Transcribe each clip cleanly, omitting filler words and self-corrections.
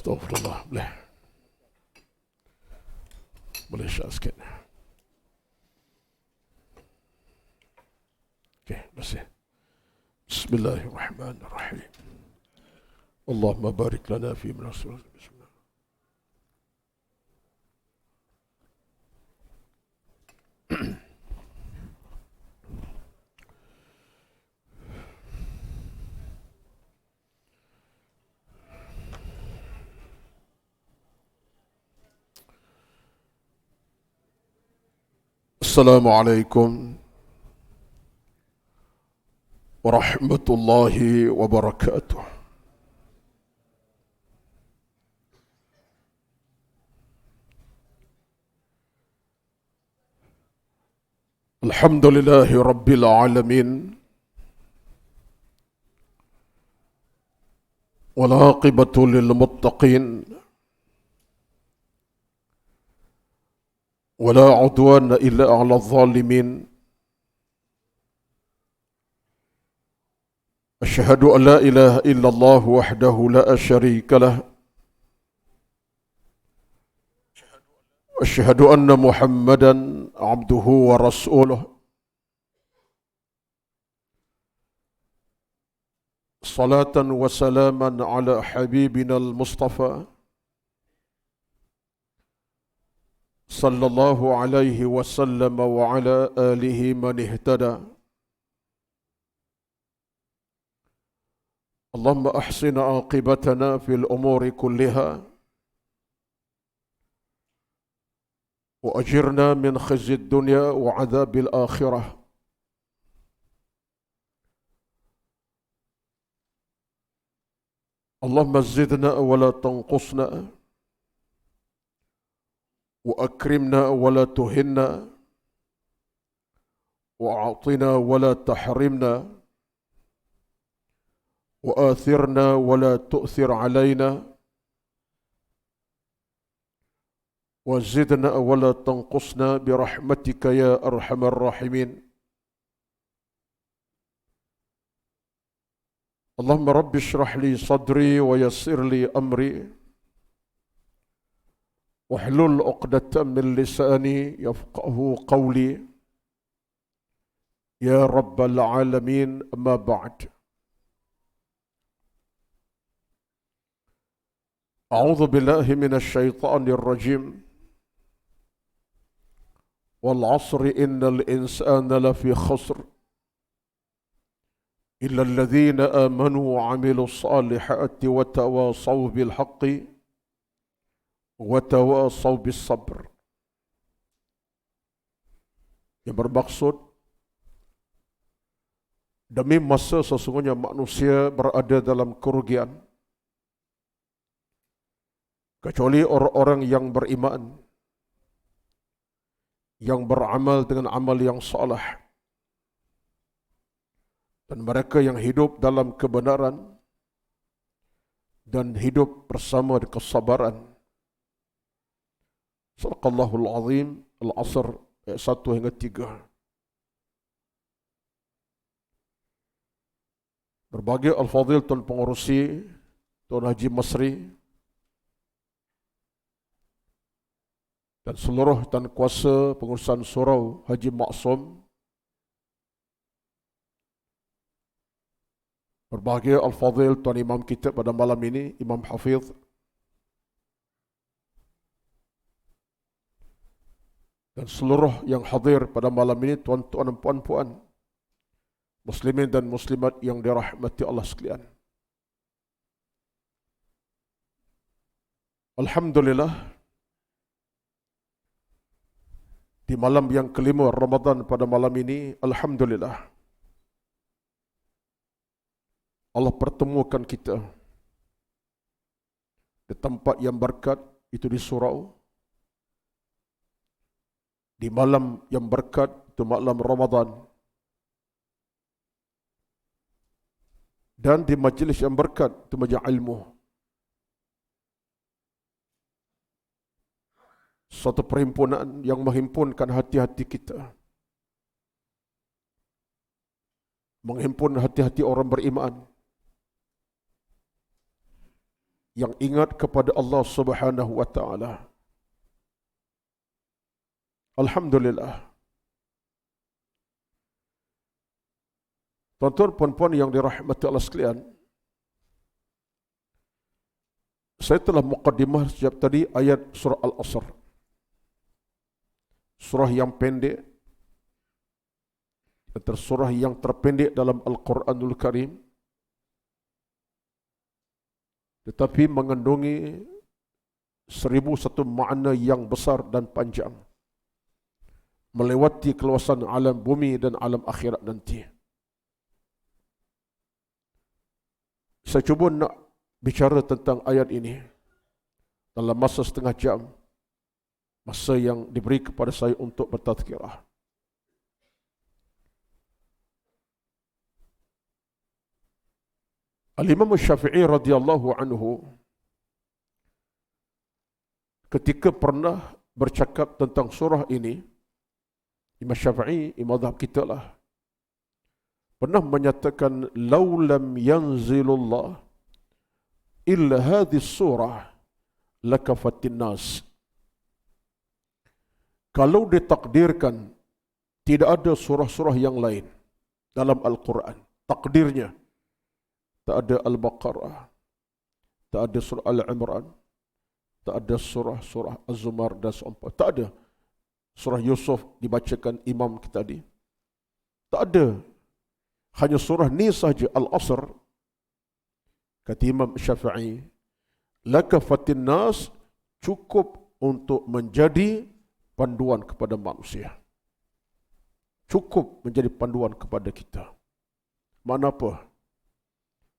Astaghfirullah. Boleh syak sikit. Okey, masih. Bismillahirrahmanirrahim. Allahumma barik lana fi min asrar. Bismillah. Assalamualaikum warahmatullahi wabarakatuh. Alhamdulillahi rabbil alamin. Wal aqibatu lil muttaqin. ولا عدوان إلا على الظالمين. أشهد أن لا إله إلا الله وحده لا شريك له. أشهد أن محمدا عبده ورسوله. صلاة وسلاما على حبيبنا المصطفى صلى الله عليه وسلم وعلى آله من اهتدى. اللهم أحسن عاقبتنا في الأمور كلها وأجرنا من خزي الدنيا وعذاب الآخرة. اللهم زدنا ولا تنقصنا وأكرمنا ولا تهنا وأعطنا ولا تحرمنا وآثرنا ولا تؤثر علينا وزدنا ولا تنقصنا برحمتك يا أرحم الراحمين. اللهم رب اشرح لي صدري ويسر لي أمري واحلل عقدة من لساني يفقه قولي يا رب العالمين. أما بعد، أعوذ بالله من الشيطان الرجيم. والعصر إن الإنسان لفي خسر إلا الذين آمنوا وعملوا الصالحات وتواصوا بالحق وتواصوا بالصبر. Yang bermaksud, demi masa sesungguhnya manusia berada dalam kerugian kecuali orang-orang yang beriman, yang beramal dengan amal yang saleh, dan mereka yang hidup dalam kebenaran dan hidup bersama kesabaran. Sadaqallahul Azim. Al-Asr ayat 1 hingga 3. Berbagai al-fadil Tuan Pengurusi, Tuan Haji Masri, dan seluruh Tuan Kuasa Pengurusan Surau Haji Maksum, berbahagia Al-Fadhil Tuan Imam kita pada malam ini, Imam Hafidh, dan seluruh yang hadir pada malam ini, tuan-tuan dan puan-puan, muslimin dan muslimat yang dirahmati Allah sekalian. Alhamdulillah, di malam yang kelima Ramadan pada malam ini, alhamdulillah, Allah pertemukan kita di tempat yang berkat, itu di surau, di malam yang berkat, itu malam Ramadan, dan di majlis yang berkat, itu majlis ilmu. Suatu perhimpunan yang menghimpunkan hati-hati kita, menghimpun hati-hati orang beriman, yang ingat kepada Allah Subhanahu wa taala. Alhamdulillah. Tuan-tuan puan-puan yang dirahmati Allah sekalian, saya telah muqaddimah sejak tadi ayat surah Al-Asr. Surah yang pendek, antara surah yang terpendek dalam Al-Quranul Karim, tetapi mengandungi 1001 makna yang besar dan panjang, melewati keluasan alam bumi dan alam akhirat nanti. Saya cuba nak bicara tentang ayat ini dalam masa setengah jam, masa yang diberi kepada saya untuk bertazkirah. Al-Imam Syafi'i radhiyallahu anhu ketika pernah bercakap tentang surah ini, Imam Syafi'i, imam mazhab kita lah, pernah menyatakan, "Lau lam yanzilullah illa hadhihi surah lakafatin nas." Kalau ditakdirkan tidak ada surah-surah yang lain dalam Al-Quran, takdirnya tak ada Al-Baqarah, tak ada surah Al-Imran, tak ada surah Az-Zumar dan seumpama, tak ada surah Yusuf dibacakan imam kita tadi, tak ada, hanya surah ni sahaja, Al-Asr. Kata Imam Syafi'i, lakafatin nas, cukup untuk menjadi panduan kepada manusia, cukup menjadi panduan kepada kita. Makna apa?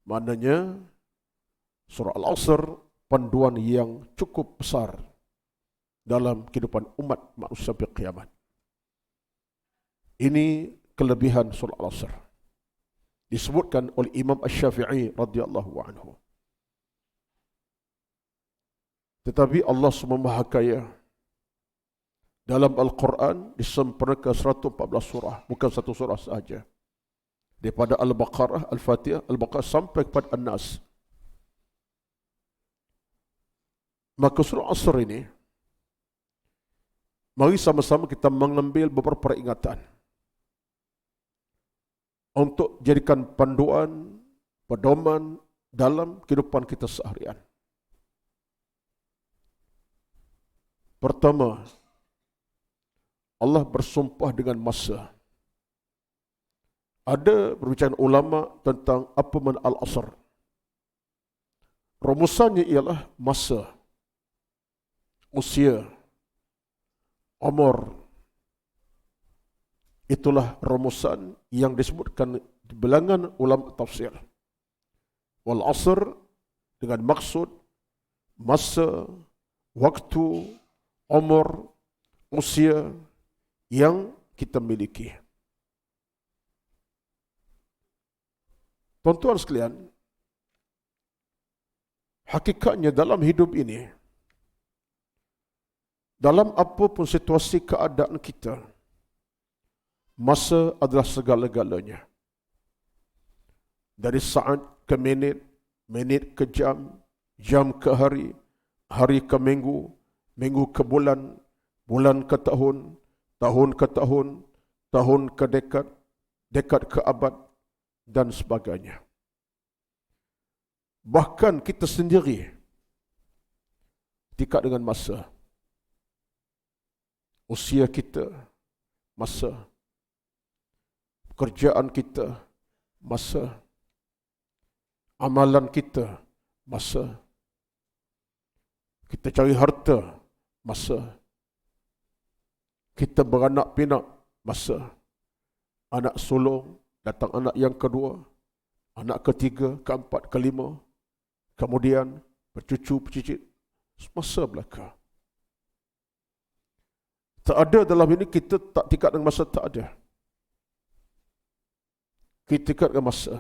Maknanya surah Al-Asr panduan yang cukup besar dalam kehidupan umat manusia sampai kiamat. Ini kelebihan surah Al-Asr, disebutkan oleh Imam Asy-Syafi'i radhiyallahu anhu. Tetapi Allah Subhanahu Maha Kaya dalam Al-Quran disempurnakan 114 surah, bukan satu surah sahaja. Daripada Al-Baqarah, Al-Fatihah, Al-Baqarah sampai kepada An-Nas. Maka surah Asr ini, mari sama-sama kita mengambil beberapa peringatan untuk jadikan panduan, pedoman dalam kehidupan kita seharian. Pertama, Allah bersumpah dengan masa. Ada perbincangan ulama tentang apa makna Al-Asr. Rumusannya ialah masa, usia, umur. Itulah rumusan yang disebutkan di bilangan ulama tafsir. Wal asr dengan maksud masa, waktu, umur, usia yang kita miliki. Tuan-tuan sekalian, hakikatnya dalam hidup ini, dalam apapun situasi keadaan kita, masa adalah segala-galanya. Dari saat ke minit, minit ke jam, jam ke hari, hari ke minggu, minggu ke bulan, bulan ke tahun, tahun ke tahun, tahun ke dekad, dekad ke abad, dan sebagainya. Bahkan kita sendiri terikat dengan masa. Usia kita, masa. Pekerjaan kita, masa. Amalan kita, masa. Kita cari harta, masa. Kita beranak pinak, masa. Anak sulung, datang anak yang kedua, anak ketiga, keempat, kelima, kemudian bercucu, bercicit, masa belaka. Tak ada dalam ini kita tak terikat dengan masa, tak ada. Kita terikat dengan masa.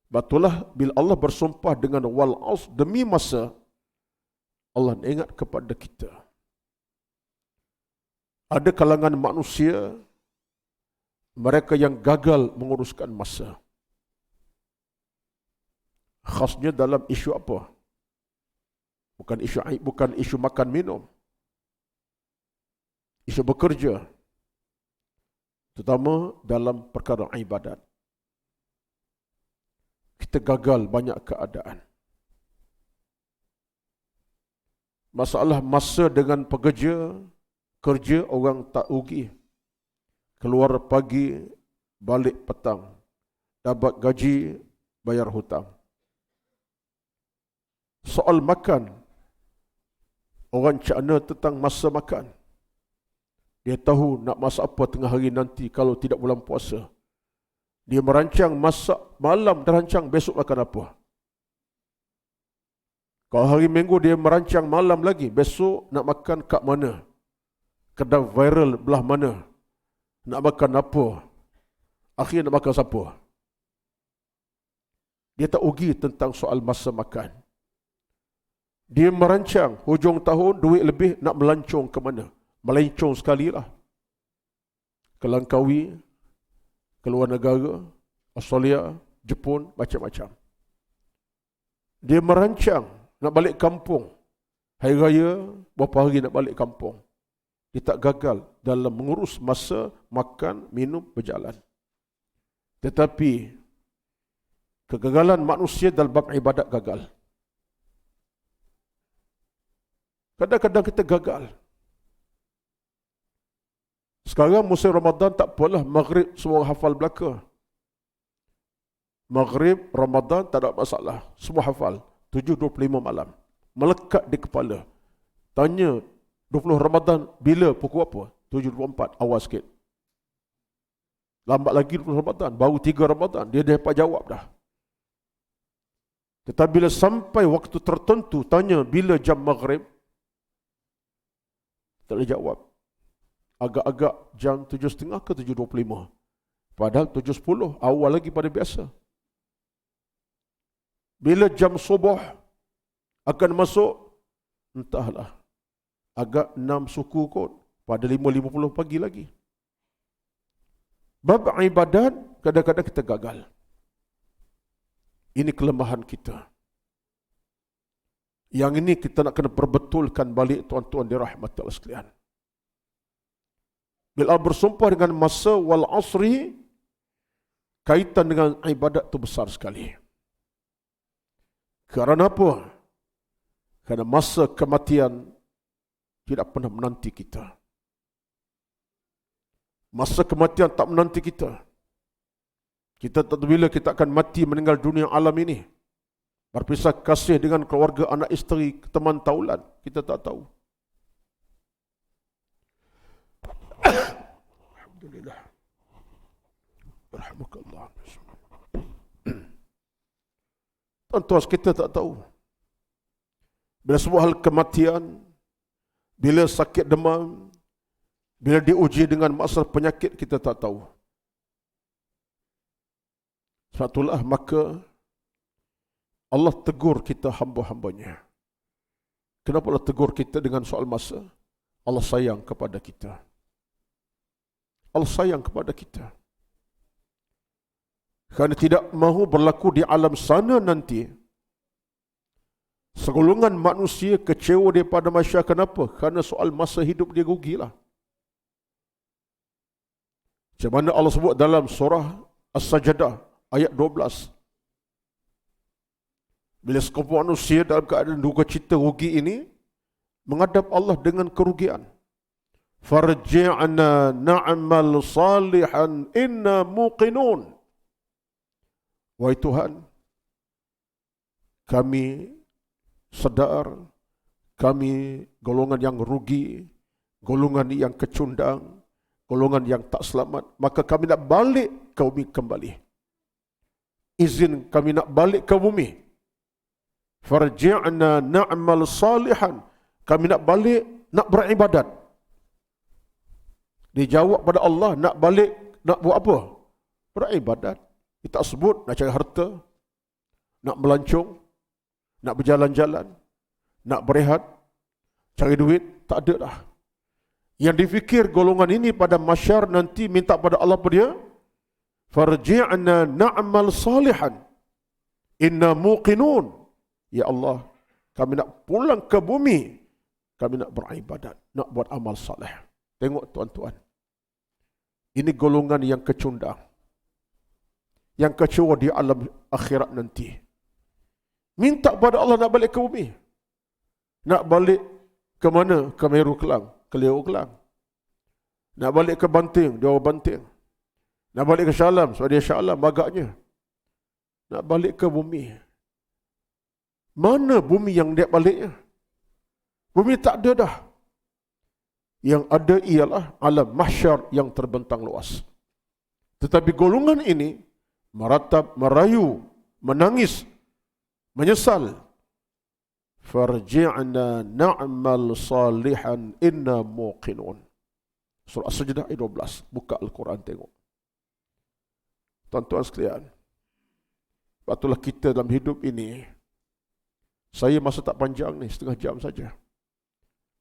Betullah bila Allah bersumpah dengan wal asr, demi masa, Allah ingat kepada kita. Ada kalangan manusia, mereka yang gagal menguruskan masa. Khasnya dalam isu apa? Bukan isu makan minum. Isu bekerja. Terutama dalam perkara ibadat. Kita gagal banyak keadaan. Masalah masa dengan pekerja, kerja orang tak rugi. Keluar pagi, balik petang. Dapat gaji, bayar hutang. Soal makan, orang cakna tentang masa makan. Dia tahu nak masak apa tengah hari nanti kalau tidak bulan puasa. Dia merancang masak malam, dah rancang besok makan apa. Kalau hari Minggu dia merancang malam lagi, besok nak makan kat mana. Kedai viral belah mana. Nak makan apa. Akhirnya nak makan siapa. Dia tak ugi tentang soal masa makan. Dia merancang hujung tahun duit lebih nak melancong ke mana. Melencong sekali lah. Ke Langkawi, ke luar negara, Australia, Jepun, macam-macam. Dia merancang nak balik kampung. Hari Raya, berapa hari nak balik kampung. Dia tak gagal dalam mengurus masa, makan, minum, berjalan. Tetapi, kegagalan manusia dalam bab ibadat gagal. Kadang-kadang kita gagal. Sekarang musim Ramadan tak apalah, Maghrib semua hafal belaka. Maghrib, Ramadan tak ada masalah. Semua hafal. 7.25 malam. Melekat di kepala. Tanya 20 Ramadan bila pukul apa? 7.24, awal sikit. Lambat lagi 20 Ramadan, baru 3 Ramadan, dia dapat jawab dah. Tetapi bila sampai waktu tertentu, tanya bila jam Maghrib, tak boleh jawab. Agak-agak jam 7.30 ke 7.25. Padahal 7.10, awal lagi pada biasa. Bila jam subuh akan masuk, entahlah. Agak 6 suku kot, pada 5.50 pagi lagi. Bab ibadat, kadang-kadang kita gagal. Ini kelemahan kita. Yang ini kita nak kena perbetulkan balik, tuan-tuan dirahmati Allah sekalian. Bila bersumpah dengan masa wal asri, kaitan dengan ibadat itu besar sekali. Kerana apa? Kerana masa kematian tidak pernah menanti kita. Masa kematian tak menanti kita. Kita tak tahu bila kita akan mati meninggal dunia alam ini. Berpisah kasih dengan keluarga, anak isteri, teman taulan. Kita tak tahu. Alhamdulillah. Alhamdulillah. Tuan-tuan, kita tak tahu. Bila sebuah hal kematian, bila sakit demam, bila diuji dengan masalah penyakit, kita tak tahu. Sebab itulah maka Allah tegur kita hamba-hambanya. Kenapa Allah tegur kita dengan soal masa? Allah sayang kepada kita. Allah sayang kepada kita. Kerana tidak mahu berlaku di alam sana nanti, segolongan manusia kecewa daripada masyarakat. Kenapa? Kerana soal masa hidup dia rugilah. Macam mana Allah sebut dalam surah As-Sajdah ayat 12. Bila sekumpulan manusia dalam keadaan duka cita rugi ini, menghadap Allah dengan kerugian. Farji'na na'mal salihan inna muqinun. Wahai Tuhan, kami sedar, kami golongan yang rugi, golongan yang kecundang, golongan yang tak selamat, maka kami nak balik ke bumi kembali. Izin kami nak balik ke bumi. Farji'na na'mal salihan. Kami nak balik, nak beribadat. Dijawab pada Allah, nak balik, nak buat apa? Beribadat. Kita sebut nak cari harta, nak melancong, nak berjalan-jalan, nak berehat, cari duit, tak ada dah. Yang difikir golongan ini pada masyar nanti minta pada Allah pada dia, farji'na na'mal salihan. Inna muqinun. Ya Allah, kami nak pulang ke bumi. Kami nak beribadat, nak buat amal saleh. Tengok tuan-tuan. Ini golongan yang kecundang. Yang kecewa di alam akhirat nanti. Minta pada Allah nak balik ke bumi. Nak balik ke mana? Ke Meru Kelang, ke Leo Kelang. Nak balik ke Banting, dia orang Banting. Nak balik ke Syalam, sebab dia Syalam agaknya. Nak balik ke bumi. Mana bumi yang dia baliknya? Bumi tak ada dah. Yang ada ialah alam mahsyar yang terbentang luas. Tetapi golongan ini meratap, merayu, menangis, menyesal. Farji'na na'mal salihan inna muqinun. Surah As-Sajdah ayat 12. Buka Al-Quran tengok. Tuan-tuan sekalian, itulah kita dalam hidup ini. Saya masa tak panjang ni, setengah jam saja.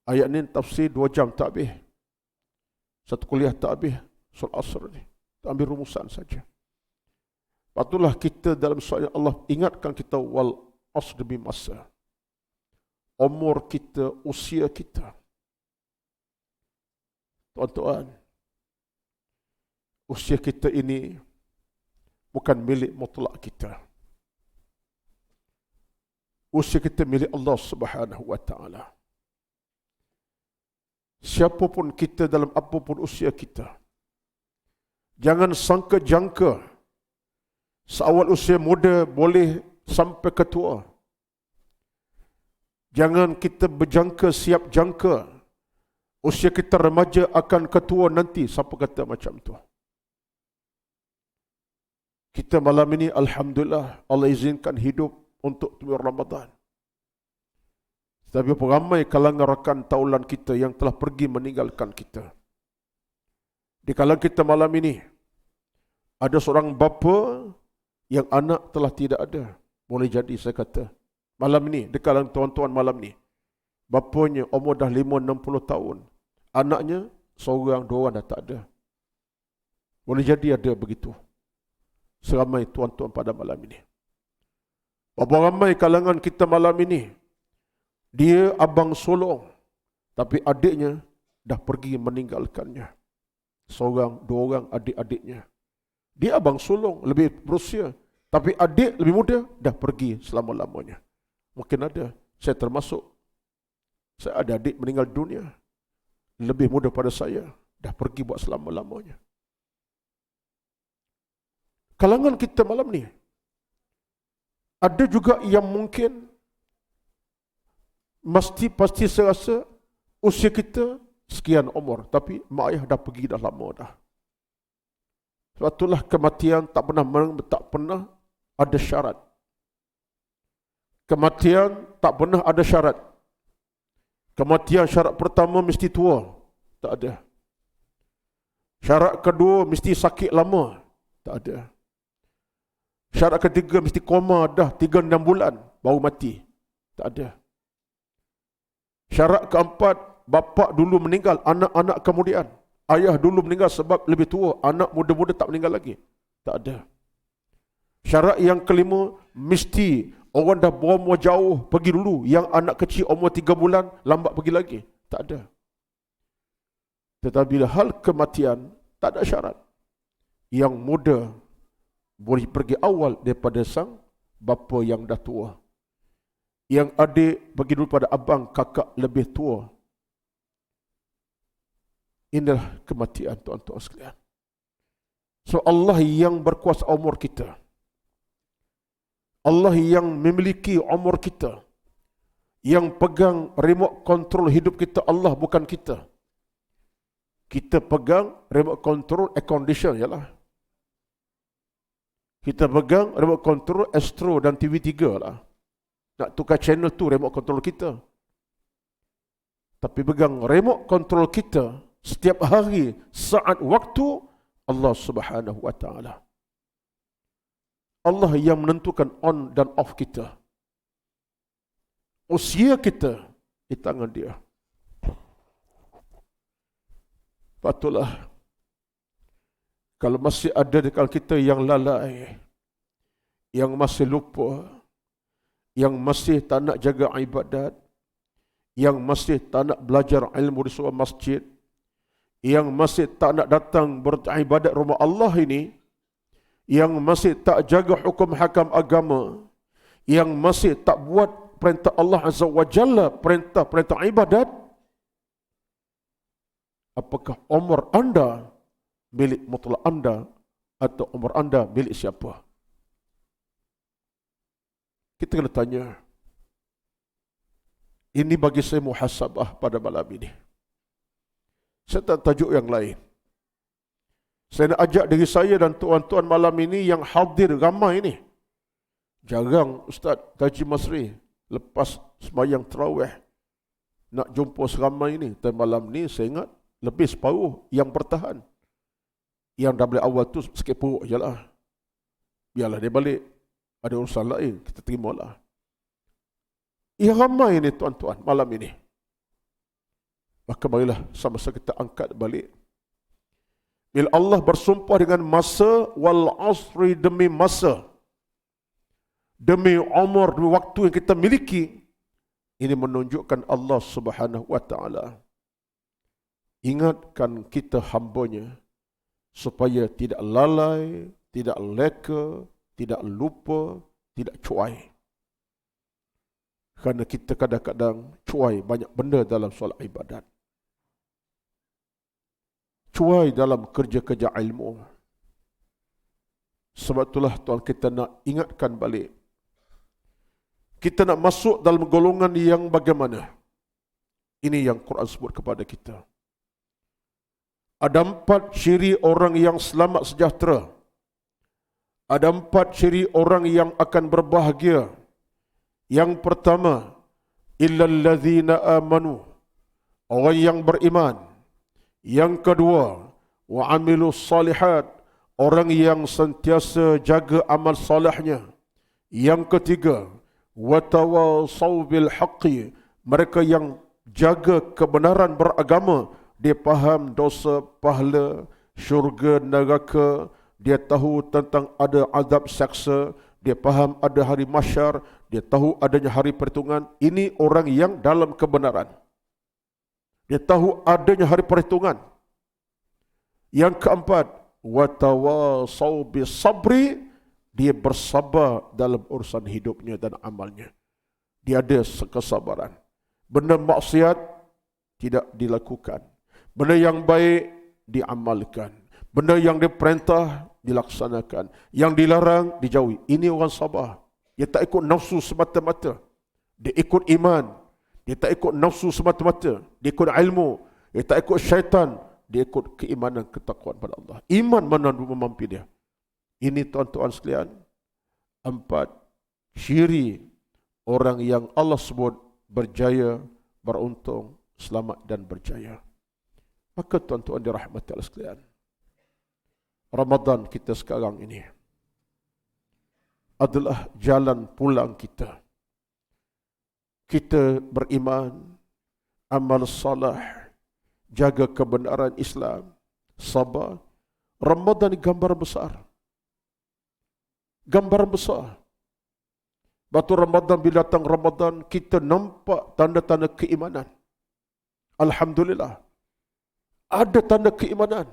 Ayat ni tafsir 2 jam tak habis. Satu kuliah tak habis. Surah Asr ni. Tak ambil rumusan saja. Itulah kita dalam soal Allah ingatkan kita wal asr demi masa. Umur kita, usia kita. Tuan-tuan, usia kita ini bukan milik mutlak kita. Usia kita milik Allah Subhanahu wa taala. Siapapun kita dalam apapun usia kita, jangan sangka jangka seawal usia muda boleh sampai ke tua. Jangan kita berjangka siap jangka usia kita remaja akan ke tua nanti. Siapa kata macam tu? Kita malam ini alhamdulillah Allah izinkan hidup untuk bulan Ramadan. Tapi ramai kalangan rakan taulan kita yang telah pergi meninggalkan kita. Di kalangan kita malam ini, ada seorang bapa yang anak telah tidak ada. Boleh jadi saya kata, malam ini, di kalangan tuan-tuan malam ini, bapanya umur dah 5-60 tahun. Anaknya, seorang, 2 orang dah tak ada. Boleh jadi ada begitu. Seramai tuan-tuan pada malam ini. Berapa ramai kalangan kita malam ini, dia abang sulung, tapi adiknya dah pergi meninggalkannya. 1, 2 orang adik-adiknya. Dia abang sulung, lebih berusia, tapi adik lebih muda, dah pergi selama-lamanya. Mungkin ada, saya termasuk. Saya ada adik meninggal dunia, lebih muda pada saya, dah pergi buat selama-lamanya. Kalangan kita malam ni, ada juga yang mungkin pasti saya rasa usia kita sekian umur, tapi mak ayah dah pergi dah lama dah. Sebab itulah kematian tak pernah ada syarat. Kematian tak pernah ada syarat. Kematian syarat pertama mesti tua, tak ada. Syarat kedua mesti sakit lama, tak ada. Syarat ketiga mesti koma dah 3-6 bulan baru mati, tak ada. Syarat keempat, bapa dulu meninggal, anak-anak kemudian. Ayah dulu meninggal sebab lebih tua, anak muda-muda tak meninggal lagi. Tak ada. Syarat yang kelima, mesti orang dah berumur jauh pergi dulu. Yang anak kecil umur 3 bulan, lambat pergi lagi. Tak ada. Tetapi bila hal kematian, tak ada syarat. Yang muda boleh pergi awal daripada sang bapa yang dah tua. Yang adik pergi dulu pada abang, kakak lebih tua. Inilah kematian tuan-tuan sekalian. So Allah yang berkuasa umur kita. Allah yang memiliki umur kita. Yang pegang remote control hidup kita, Allah bukan kita. Kita pegang remote control air condition, yalah. Kita pegang remote control Astro dan TV3 lah. Nak tukar channel tu remote control kita. Tapi pegang remote control kita setiap hari, saat, waktu, Allah Subhanahu wa taala. Allah yang menentukan on dan off kita. Usia kita di tangan Dia. Patutlah kalau masih ada di kalangan kita yang lalai, yang masih lupa, yang masih tak nak jaga ibadat, yang masih tak nak belajar ilmu di sebuah masjid, yang masih tak nak datang beribadat rumah Allah ini, yang masih tak jaga hukum hakam agama, yang masih tak buat perintah Allah Azza wa Jalla, perintah ibadat, apakah umur anda milik mutlak anda atau umur anda milik siapa? Kita kena tanya. Ini bagi saya muhasabah pada malam ini. Saya tak tajuk yang lain. Saya nak ajak diri saya dan tuan-tuan malam ini yang hadir ramai ini. Jarang Ustaz Haji Masri lepas sembahyang tarawih nak jumpa seramai ini. Dan malam ni saya ingat lebih separuh yang bertahan. Yang dah balik awal tu sikit perut je lah. Biarlah dia balik. Ada urusan lain, kita terimalah. Ia ramai ini tuan-tuan malam ini. Maka marilah sama-sama kita angkat balik. Bila Allah bersumpah dengan masa, wal asri, demi masa, demi umur, demi waktu yang kita miliki, ini menunjukkan Allah Subhanahu wa taala ingatkan kita hambanya supaya tidak lalai, tidak leka, tidak lupa, tidak cuai. Kerana kita kadang-kadang cuai banyak benda dalam soal ibadat. Cuai dalam kerja-kerja ilmu. Sebab itulah Tuhan kita nak ingatkan balik. Kita nak masuk dalam golongan yang bagaimana? Ini yang Quran sebut kepada kita. Ada 4 ciri orang yang selamat sejahtera. Ada 4 ciri orang yang akan berbahagia. Yang pertama, illal ladzina amanu, orang yang beriman. Yang kedua, wa amilus salihat, orang yang sentiasa jaga amal salihnya. Yang ketiga, wa tawassaw bil haqqi, mereka yang jaga kebenaran beragama, dia faham dosa, pahala, syurga, neraka, dia tahu tentang ada azab saksa, dia faham ada hari mahsyar, dia tahu adanya hari perhitungan. Ini orang yang dalam kebenaran. Dia tahu adanya hari perhitungan. Yang keempat, wa tawassaw bis sabri, dia bersabar dalam urusan hidupnya dan amalnya. Dia ada kesabaran. Benda maksiat tidak dilakukan. Benda yang baik diamalkan. Benda yang diperintah dilaksanakan. Yang dilarang dijauhi. Ini orang sabar. Dia tak ikut nafsu semata-mata. Dia ikut iman. Dia tak ikut nafsu semata-mata. Dia ikut ilmu. Dia tak ikut syaitan. Dia ikut keimanan, ketakwaan pada Allah. Iman mana memampi dia. Ini tuan-tuan sekalian, 4 ciri orang yang Allah sebut berjaya, beruntung, selamat dan berjaya. Maka tuan-tuan dirahmati Allah sekalian, Ramadan kita sekarang ini adalah jalan pulang kita. Kita beriman, amal salih, jaga kebenaran Islam, sabar. Ramadan ini gambar besar. Gambaran besar. Waktu Ramadan, bila datang Ramadan, kita nampak tanda-tanda keimanan. Alhamdulillah. Ada tanda keimanan.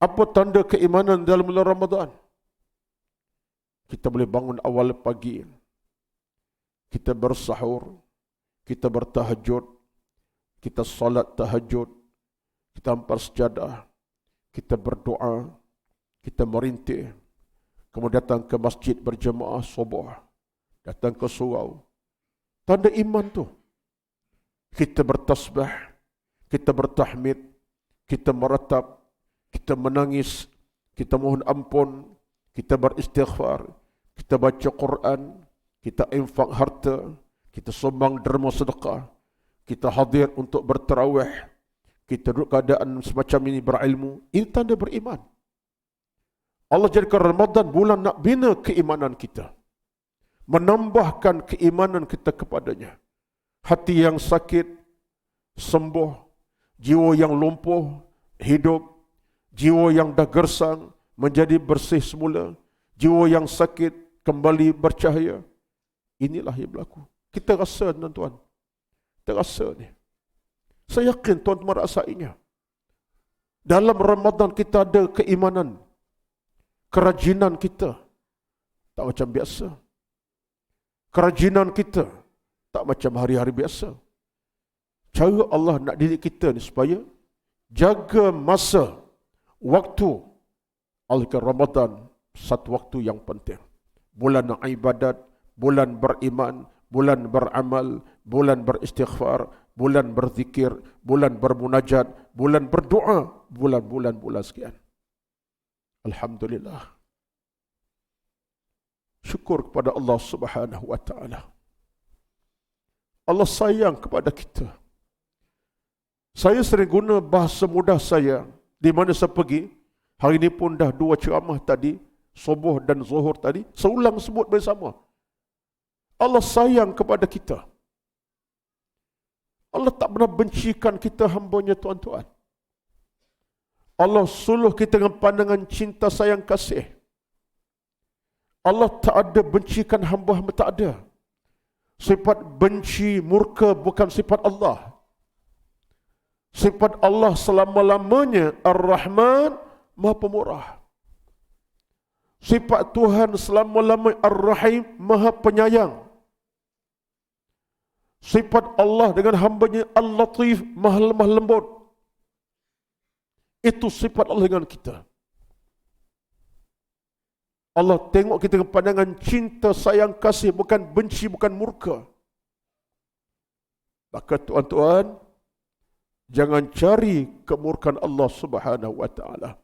Apa tanda keimanan dalam bulan Ramadan? Kita boleh bangun awal pagi. Kita bersahur. Kita bertahajud. Kita salat tahajud. Kita hampar sejadah. Kita berdoa. Kita merintih. Kemudian datang ke masjid berjemaah subuh. Datang ke surau. Tanda iman tu. Kita bertasbih. Kita bertahmid. Kita meratap. Kita menangis. Kita mohon ampun. Kita beristighfar. Kita baca Quran. Kita infak harta. Kita sumbang derma sedekah. Kita hadir untuk bertarawih. Kita duduk keadaan semacam ini berilmu. Ini tanda beriman. Allah jadikan Ramadan bulan nak bina keimanan kita. Menambahkan keimanan kita kepadanya. Hati yang sakit, sembuh. Jiwa yang lumpuh, hidup. Jiwa yang dah gersang, menjadi bersih semula. jiwa yang sakit kembali bercahaya. Inilah yang berlaku. Kita rasa, tuan-tuan. Kita rasa ni. Saya yakin tuan-tuan rasainya. Dalam Ramadan kita ada keimanan. Kerajinan kita tak macam biasa. Kerajinan kita tak macam hari-hari biasa. Cara Allah nak didik kita ni supaya jaga masa, waktu. Alhamdulillah Ramadan satu waktu yang penting. Bulan ibadat, bulan beriman, bulan beramal, bulan beristighfar, bulan berzikir, bulan bermunajat, bulan berdoa, bulan sekian. Alhamdulillah. Syukur kepada Allah Subhanahu wa taala. Allah sayang kepada kita. Saya sering guna bahasa mudah saya di mana saya pergi. Hari ini pun dah 2 ceramah tadi, subuh dan zuhur tadi, seulang sebut bersama. Allah sayang kepada kita. Allah tak pernah bencikan kita hamba-Nya, tuan-tuan. Allah suluh kita dengan pandangan cinta sayang kasih. Allah tak ada bencikan hamba-hamba, tak ada. Sifat benci, murka bukan sifat Allah. Sifat Allah selama-lamanya Ar-Rahman, Maha Pemurah. Sifat Tuhan selama-lamanya Ar-Rahim, Maha Penyayang. Sifat Allah dengan hamba-Nya Al-Latif, Maha lemah lembut. Itu sifat Allah dengan kita. Allah tengok kita dengan pandangan cinta, sayang, kasih, bukan benci, bukan murka. Maka tuan-tuan, jangan cari kemurkaan Allah Subhanahu wa taala.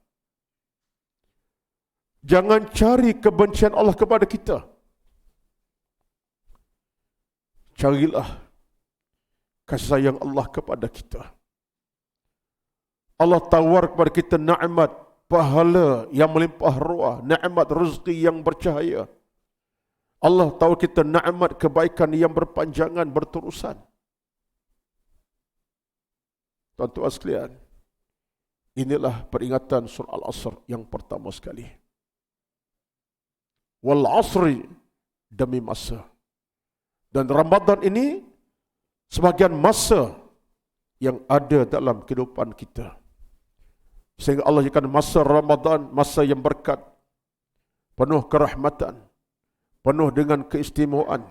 Jangan cari kebencian Allah kepada kita. Carilah kasih sayang Allah kepada kita. Allah tawar kepada kita nikmat pahala yang melimpah ruah, nikmat rezeki yang bercahaya. Allah tahu kita nikmat kebaikan yang berpanjangan, berterusan. Tuan-tuan sekalian, inilah peringatan surah Al-Asr yang pertama sekali. Wal asri, demi masa. Dan Ramadan ini sebagian masa yang ada dalam kehidupan kita. Sehingga Allah jadikan masa Ramadan masa yang berkat, penuh kerahmatan, penuh dengan keistimewaan.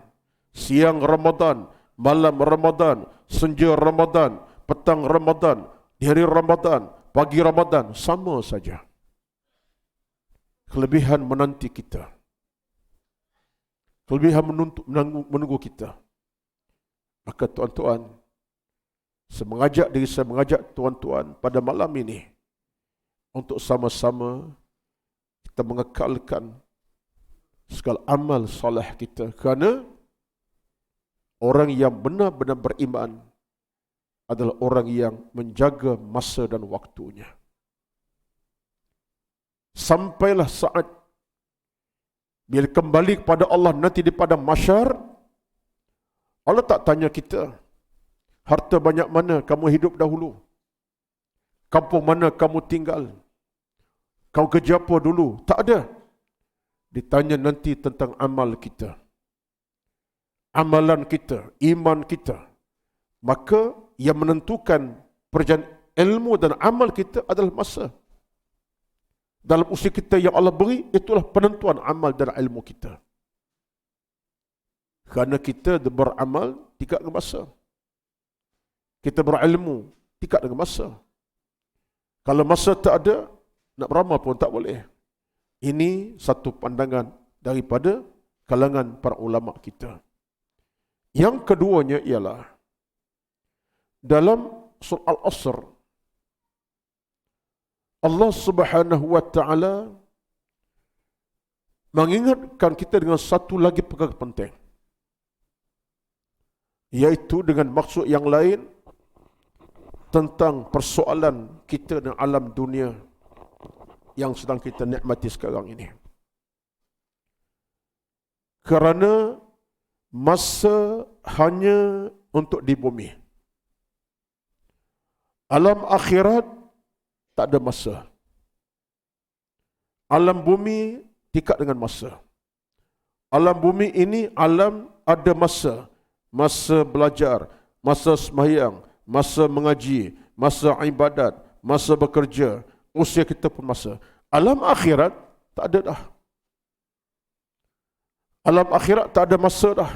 Siang Ramadan, malam Ramadan, senja Ramadan, petang Ramadan, di hari Ramadan, pagi Ramadan, sama saja. Kelebihan menanti kita. Kelebihan menunggu kita. Maka tuan-tuan, saya mengajak tuan-tuan pada malam ini untuk sama-sama kita mengekalkan segala amal soleh kita. Kerana orang yang benar-benar beriman adalah orang yang menjaga masa dan waktunya. Sampailah saat bila kembali kepada Allah nanti di padang mahsyar, Allah tak tanya kita, harta banyak mana kamu hidup dahulu? Kampung mana kamu tinggal? Kau kerja apa dulu? Tak ada. Ditanya nanti tentang amal kita. Amalan kita, iman kita. Maka yang menentukan perjalanan ilmu dan amal kita adalah masa. Dalam usia kita yang Allah beri, itulah penentuan amal dan ilmu kita. Kerana kita beramal tingkat dengan masa. Kita berilmu tingkat dengan masa. Kalau masa tak ada, nak beramal pun tak boleh. Ini satu pandangan daripada kalangan para ulama kita. Yang keduanya ialah dalam surah Al-Asr, Allah Subhanahu wa taala mengingatkan kita dengan satu lagi perkara penting, iaitu dengan maksud yang lain tentang persoalan kita dalam alam dunia yang sedang kita nikmati sekarang ini. Kerana masa hanya untuk di bumi. Alam akhirat tak ada masa. Alam bumi tingkat dengan masa. Alam bumi ini alam ada masa. Masa belajar, masa sembahyang, masa mengaji, masa ibadat, masa bekerja, usia kita pun masa. Alam akhirat tak ada dah. Alam akhirat tak ada masa dah.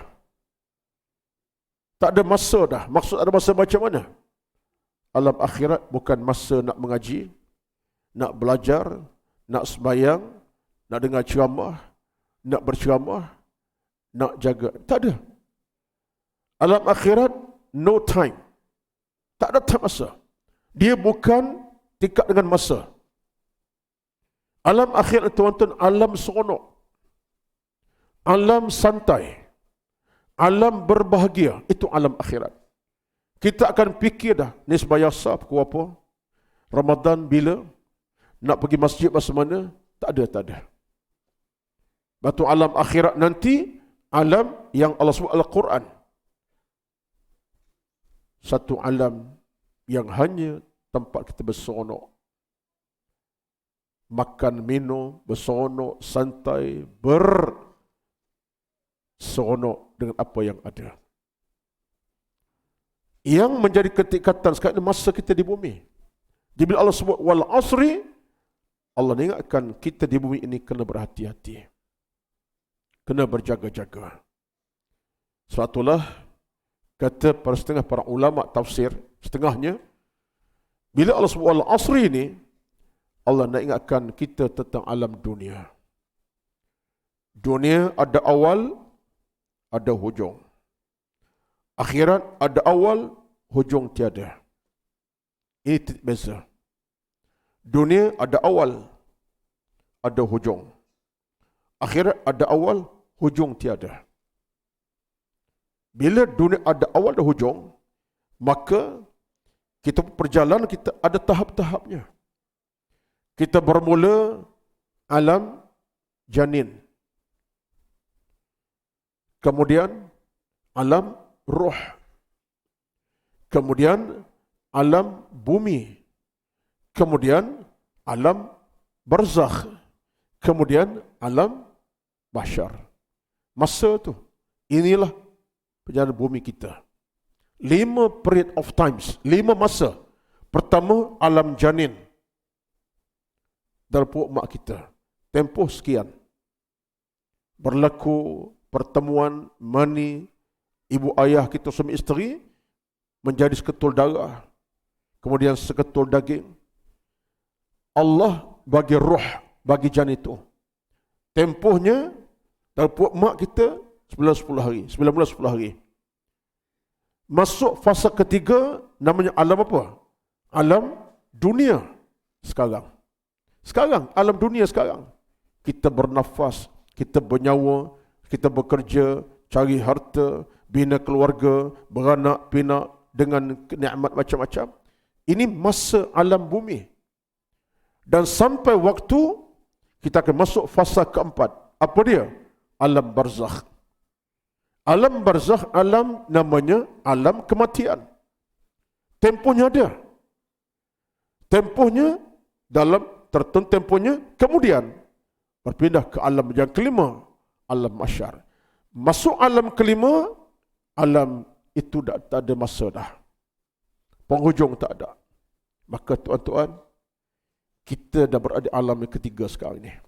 Tak ada masa dah. Maksud ada masa macam mana? Alam akhirat bukan masa nak mengaji, nak belajar, nak sembahyang, nak dengar ceramah, nak berceramah, nak jaga. Tak ada. Alam akhirat, no time. Tak ada time masa. Dia bukan tingkat dengan masa. Alam akhirat, tuan-tuan, alam seronok. Alam santai. Alam berbahagia. Itu alam akhirat. Kita akan fikir dah, ni sebayasa pukul apa? Ramadan bila? Nak pergi masjid masa mana? Tak ada, tak ada. Batu alam akhirat nanti, alam yang Allah sebut Al-Quran. Satu alam yang hanya tempat kita berseronok. Makan, minum, berseronok, santai, berseronok dengan apa yang ada. Yang menjadi ketikatan sekarang ini masa kita di bumi. Jadi bila Allah sebut wal asri, Allah ingatkan kita di bumi ini kena berhati-hati. Kena berjaga-jaga. Sebab itulah kata para setengah para ulama tafsir, setengahnya, bila Allah sebut wal asri ini, Allah nak ingatkan kita tentang alam dunia. Dunia ada awal, ada hujung. Akhirat ada awal, hujung tiada. Ini beza. Dunia ada awal, ada hujung. Akhirat ada awal, hujung tiada. Bila dunia ada awal dan hujung, maka kita perjalanan kita ada tahap-tahapnya. Kita bermula alam janin. Kemudian alam roh. Kemudian alam bumi. Kemudian alam barzakh. Kemudian alam mahsyar. Masa tu, inilah perjalanan bumi kita. 5 period of times, 5 masa. Pertama, alam janin. Dalam perut mak kita. Tempoh sekian. Berlaku pertemuan mani, ibu ayah kita suami isteri, menjadi seketul darah. Kemudian seketul daging. Allah bagi roh, bagi janin itu. Tempohnya, dalam perut mak kita, 9 hari. 9 bulan 10 hari. Masuk fasa ketiga, namanya alam apa? Alam dunia sekarang. Sekarang, alam dunia sekarang. Kita bernafas, kita bernyawa, kita bekerja, cari harta, bina keluarga, beranak, pinak, dengan nikmat macam-macam. Ini masa alam bumi. Dan sampai waktu, kita akan masuk fasa keempat. Apa dia? Alam barzakh. Alam barzakh, alam namanya alam kematian. Tempohnya ada. Tempohnya dalam tertentu tempohnya, kemudian berpindah ke alam yang kelima, alam mahsyar. Masuk alam kelima, alam itu tak ada masa dah. Penghujung tak ada. Maka tuan-tuan, kita dah berada di alam yang ketiga sekarang ini.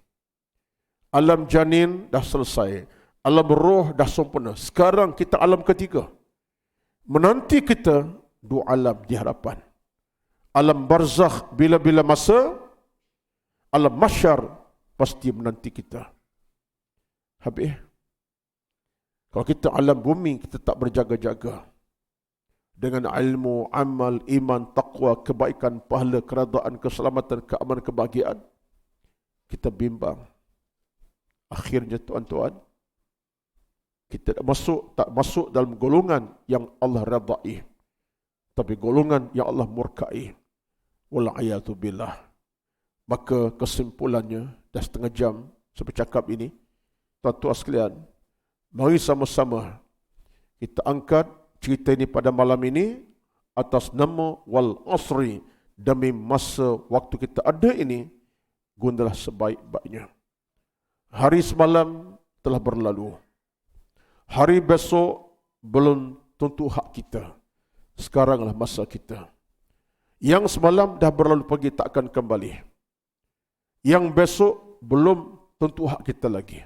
Alam janin dah selesai. Alam roh dah sempurna. Sekarang kita alam ketiga. Menanti kita 2 alam di hadapan. Alam barzakh bila-bila masa, alam mahsyar pasti menanti kita. Habis. Kalau kita alam bumi, kita tak berjaga-jaga. Dengan ilmu, amal, iman, taqwa, kebaikan, pahala, keredaan, keselamatan, keamanan, kebahagiaan, kita bimbang. Akhirnya tuan-tuan, kita tak masuk dalam golongan yang Allah redai, tapi golongan yang Allah murkai. Wal'ayatu billah. Maka kesimpulannya, dah setengah jam saya bercakap ini, tuan-tuan sekalian, mari sama-sama kita angkat cerita ini pada malam ini atas nama wal asri, demi masa waktu kita ada ini, gunalah sebaik-baiknya. Hari semalam telah berlalu. Hari besok belum tentu hak kita. Sekaranglah masa kita. Yang semalam dah berlalu pergi takkan kembali. Yang besok belum tentu hak kita lagi.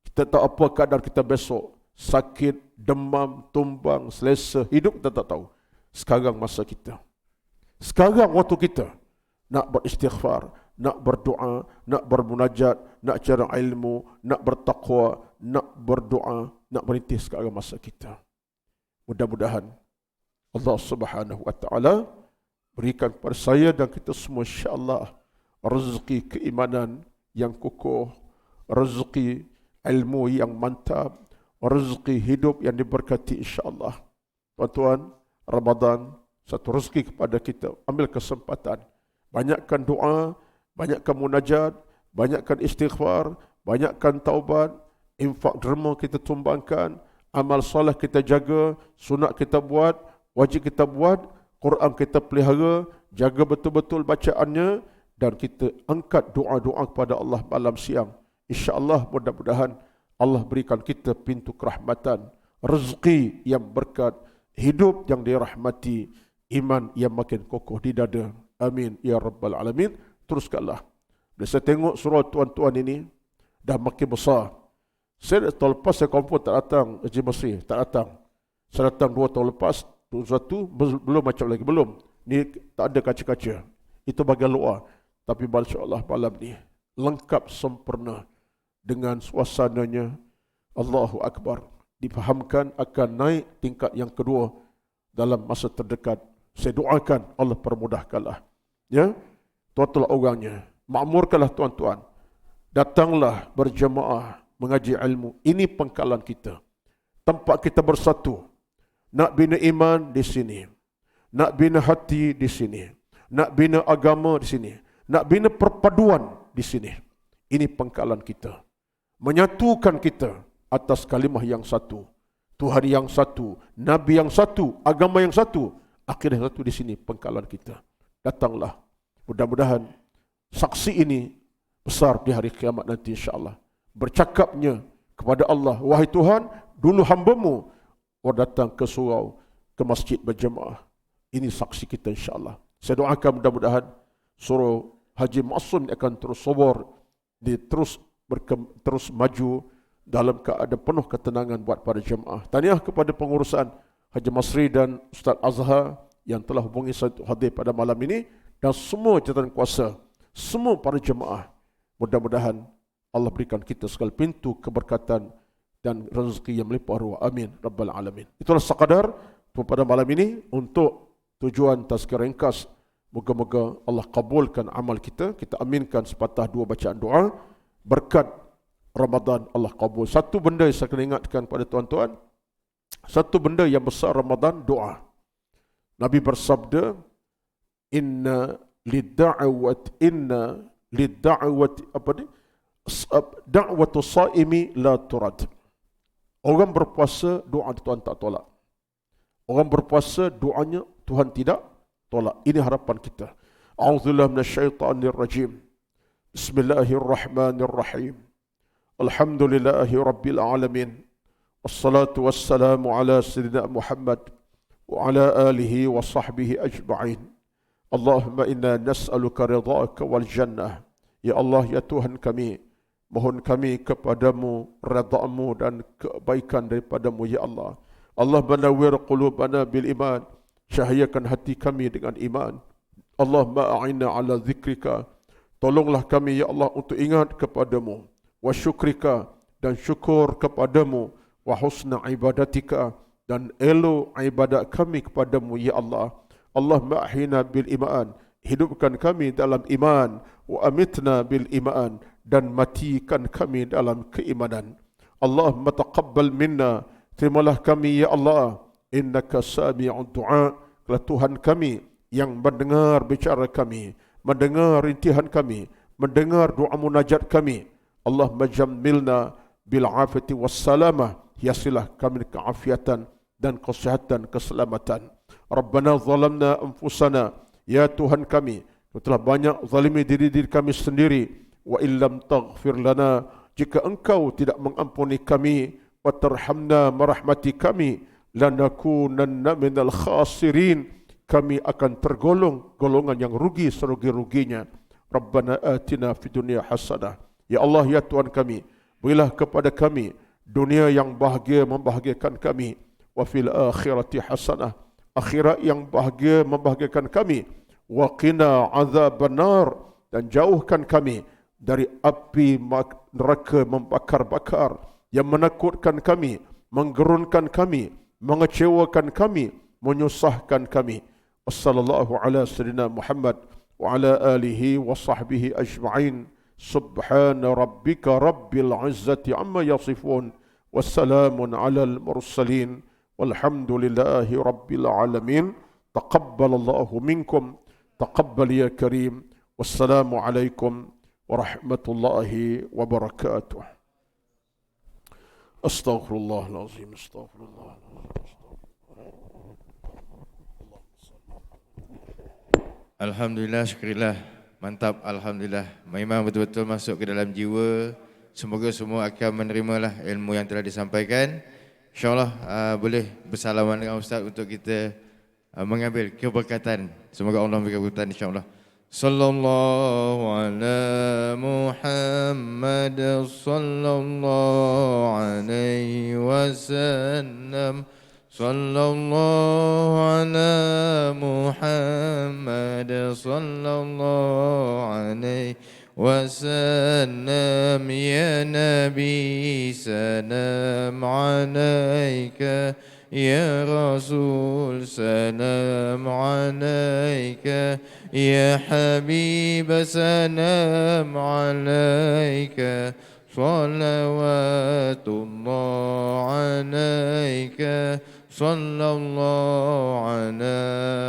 Kita tahu apa keadaan kita besok. Sakit, demam, tumbang, selesa, hidup kita tak tahu. Sekarang masa kita. Sekarang waktu kita. Nak beristighfar, nak berdoa, nak bermunajat, nak cari ilmu, nak bertakwa, nak berdoa, nak berintih sekarang masa kita. Mudah-mudahan Allah Subhanahu wa taala berikan kepada saya dan kita semua insya-Allah rezeki keimanan yang kokoh, rezeki ilmu yang mantap, rezeki hidup yang diberkati insya-Allah. Tuan-tuan, Ramadan satu rezeki kepada kita. Ambil kesempatan. Banyakkan doa, banyakkan munajat, banyakkan istighfar, banyakkan taubat, infak derma kita tumbangkan, amal soleh kita jaga, sunat kita buat, wajib kita buat, Quran kita pelihara, jaga betul-betul bacaannya, dan kita angkat doa-doa kepada Allah malam siang. InsyaAllah mudah-mudahan Allah berikan kita pintu kerahmatan, rezeki yang berkat, hidup yang dirahmati, iman yang makin kokoh di dada. Amin ya rabbal alamin. Teruskanlah. Bila saya tengok surah tuan-tuan ini dah makin besar. Saya tahun lepas saya confirm tak datang Haji Masri, tak datang. Saya datang 2 tahun lepas, 21 belum macam lagi, belum. Ni tak ada kaca-kaca. Itu bagian luar. Tapi masya-Allah malam ni lengkap sempurna dengan suasananya. Allahu Akbar. Difahamkan akan naik tingkat yang kedua dalam masa terdekat. Saya doakan Allah permudahkanlah. Ya, tuan-tuan orangnya. Makmurkanlah tuan-tuan. Datanglah berjemaah mengaji ilmu. Ini pangkalan kita. Tempat kita bersatu. Nak bina iman di sini. Nak bina hati di sini. Nak bina agama di sini. Nak bina perpaduan di sini. Ini pangkalan kita. Menyatukan kita atas kalimah yang satu. Tuhan yang satu. Nabi yang satu. Agama yang satu. Akidah satu di sini pangkalan kita. Datanglah. Mudah-mudahan saksi ini besar di hari kiamat nanti insya-Allah. Bercakapnya kepada Allah, wahai Tuhan, dulu hamba-Mu datang ke surau, ke masjid berjemaah. Ini saksi kita insya-Allah. Saya doakan mudah-mudahan surau Haji Maksum akan terus sabar, terus maju dalam keadaan penuh ketenangan buat para jemaah. Tahniah kepada pengurusan Haji Masri dan Ustaz Azhar yang telah hubungi saya untuk hadir pada malam ini, dan semua jawatan kuasa, semua para jemaah. Mudah-mudahan Allah berikan kita segala pintu keberkatan dan rezeki yang melimpah ruah. Amin rabbal alamin. Itulah sekadar pada malam ini untuk tujuan tazkirah ringkas. Moga-moga Allah kabulkan amal kita. Kita aminkan sepatah 2 bacaan doa. Berkat Ramadan Allah kabul. Satu benda yang saya kena ingatkan pada tuan-tuan, satu benda yang besar Ramadan, doa. Nabi bersabda, inna lidda'wat da'watu saimi la turad. Orang berpuasa doa Tuhan tak tolak. Orang berpuasa doanya Tuhan tidak tolak. Ini harapan kita. A'udzubillahi minasyaitonir rajim. Bismillahirrahmanirrahim. Alhamdulillahi rabbil alamin. Wassalatu wassalamu ala sayyidina Muhammad wa ala alihi wa sahbihi ajma'in. Allahumma inna nas'aluka ridhaka wal jannah. Ya Allah, ya Tuhan kami, mohon kami kepadamu redha-Mu dan kebaikan daripadamu ya Allah. Allah banawwir qulubana bil iman, cahayakan hati kami dengan iman. Allahumma a'inna ala zikrika, tolonglah kami ya Allah untuk ingat kepadamu, wa syukrika, dan syukur kepadamu, wa husna ibadatika, dan elo ibadat kami kepadamu ya Allah. Allahumma ahina bil iman, hidupkan kami dalam iman, wa amitna bil iman, dan matikan kami dalam keimanan. Allahumma taqabbal minna, terimalah kami ya Allah. Innaka sami'ud du'a, kalau Tuhan kami yang mendengar bicara kami, mendengar rintihan kami, mendengar doa munajat kami. Allahumma jammilna bil afati was salamah, hiasilah kami keafiatan dan kesehatan, keselamatan. Rabbana zalamna anfusana, ya Tuhan kami, telah banyak zalimi diri kami sendiri. Wa illam taghfir lana, jika engkau tidak mengampuni kami, wa tarhamna merahmati kami, lanakunanna minal khasirin, kami akan tergolong golongan yang rugi serugi-ruginya. Rabbana atina fid dunya hasanah. Ya Allah, ya Tuhan kami, berilah kepada kami dunia yang bahagia membahagiakan kami, wa fil akhirati hasanah, akhirat yang bahagia membahagiakan kami, wa qina azabannar, dan jauhkan kami dari api neraka membakar-bakar yang menakutkan kami, menggerunkan kami, mengecewakan kami, menyusahkan kami. Wassallallahu ala sayyidina Muhammad wa ala alihi wa sahbihi ajma'in. Subhana rabbika rabbil izzati amma yasifun. Wassalamun ala al-mursalin. Walhamdulillahi rabbil alamin. Taqabbalallahu minkum. Taqabbal ya karim. Wassalamu alaikum warahmatullahi wabarakatuh. Astaghfirullahalazim. Astaghfirullah. Alhamdulillah, syukurillah. Mantap, Alhamdulillah. Memang betul-betul masuk ke dalam jiwa. Semoga semua akan menerimalah ilmu yang telah disampaikan. InsyaAllah boleh bersalaman dengan Ustaz untuk kita mengambil keberkatan. Semoga Allah memberi keberkatan insyaAllah. Sallallahu ala Muhammad sallallahu alaihi wasallam. Sallallahu ala Muhammad sallallahu alaihi wasallam. Ya Nabi salam alaika, ya Rasul salam alaika, ya Habib salam alaika, salawatullah alaika, sallallahu ala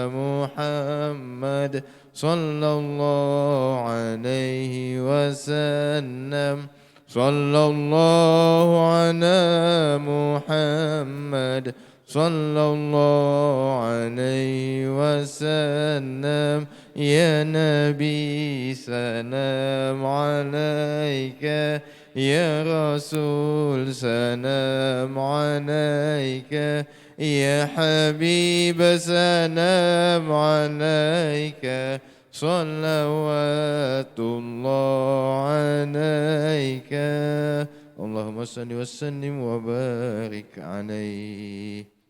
Muhammad sallallahu alaihi wasallam. Sallallahu ala Muhammad sallallahu alaihi wasallam. Ya Nabi salam alaika, ya Rasul salam alaika, ya Habib salam alaika, salawatullah alaika. Allahumma salli wa sallim wa barik alaihi.